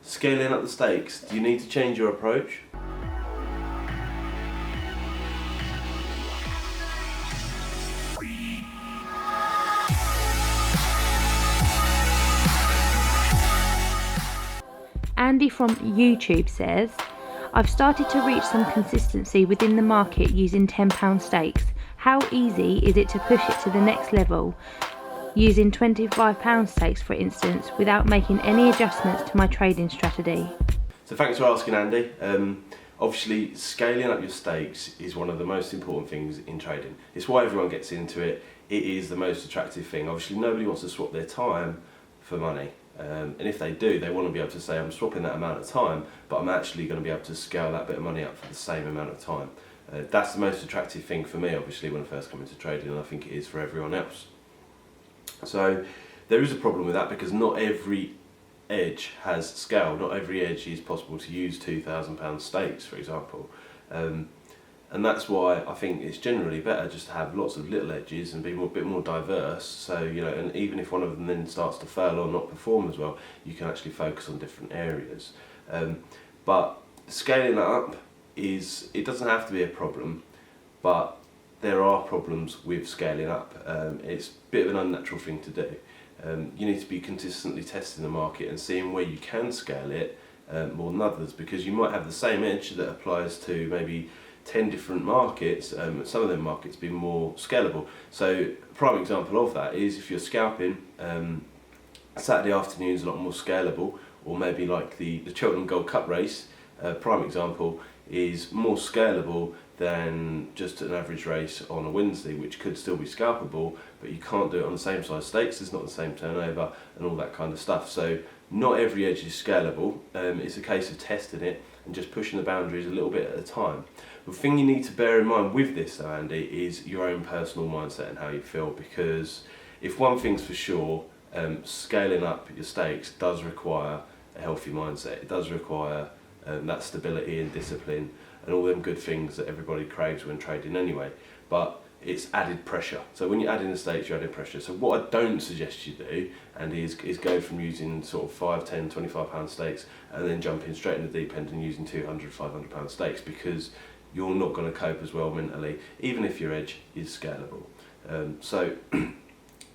Scaling up the stakes, do you need to change your approach? Andy from YouTube says, I've started to reach some consistency within the market using £10 stakes. How easy is it to push it to the next level using £25 stakes, for instance, without making any adjustments to my trading strategy? So thanks for asking, Andy. Obviously, scaling up your stakes is one of the most important things in trading. It's why everyone gets into it. It is the most attractive thing. Obviously, nobody wants to swap their time for money. And if they do, they want to be able to say, I'm swapping that amount of time, but I'm actually going to be able to scale that bit of money up for the same amount of time. That's the most attractive thing for me, obviously, when I first come into trading, and I think it is for everyone else. So there is a problem with that because not every edge has scale. Not every edge is possible to use £2,000 stakes, for example. And that's why I think it's generally better just to have lots of little edges and be a bit more diverse. So, you know, and even if one of them then starts to fail or not perform as well, you can actually focus on different areas. But scaling that up it doesn't have to be a problem, but there are problems with scaling up. It's a bit of an unnatural thing to do. You need to be consistently testing the market and seeing where you can scale it more than others, because you might have the same edge that applies to maybe 10 different markets, some of them markets being more scalable. So a prime example of that is if you're scalping, Saturday afternoon is a lot more scalable, or maybe like the Cheltenham Gold Cup race, prime example, is more scalable than just an average race on a Wednesday, which could still be scalpable, but you can't do it on the same size stakes, it's not the same turnover and all that kind of stuff. So not every edge is scalable. It's a case of testing it and just pushing the boundaries a little bit at a time. The thing you need to bear in mind with this though, Andy, is your own personal mindset and how you feel, because if one thing's for sure, scaling up your stakes does require a healthy mindset. It does require that stability and discipline and all them good things that everybody craves when trading anyway, but it's added pressure. So when you add in the stakes, you're adding pressure. So what I don't suggest you do, Andy, is go from using sort of 5, 10, £25 stakes and then jumping straight in the deep end and using £200, £500 stakes, because you're not going to cope as well mentally, even if your edge is scalable. So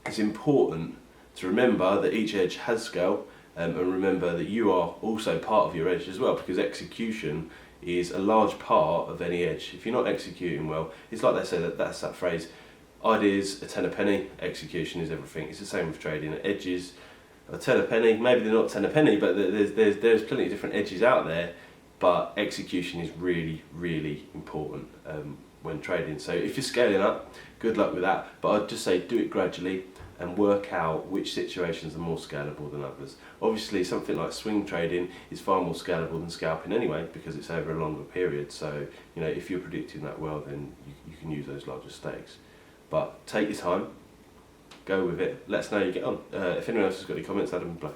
it's important to remember that each edge has scale, and remember that you are also part of your edge as well, because execution is a large part of any edge. If you're not executing well, it's like they say that's that phrase, ideas a ten a penny, execution is everything. It's the same with trading. Edges are ten a penny, maybe they're not ten a penny, but there's plenty of different edges out there, but execution is really, really important when trading. So if you're scaling up, good luck with that, but I'd just say do it gradually and work out which situations are more scalable than others. Obviously something like swing trading is far more scalable than scalping anyway, because it's over a longer period. So, you know, if you're predicting that well, then you can use those larger stakes. But take your time, go with it, let us know how you get on. If anyone else has got any comments, add them below.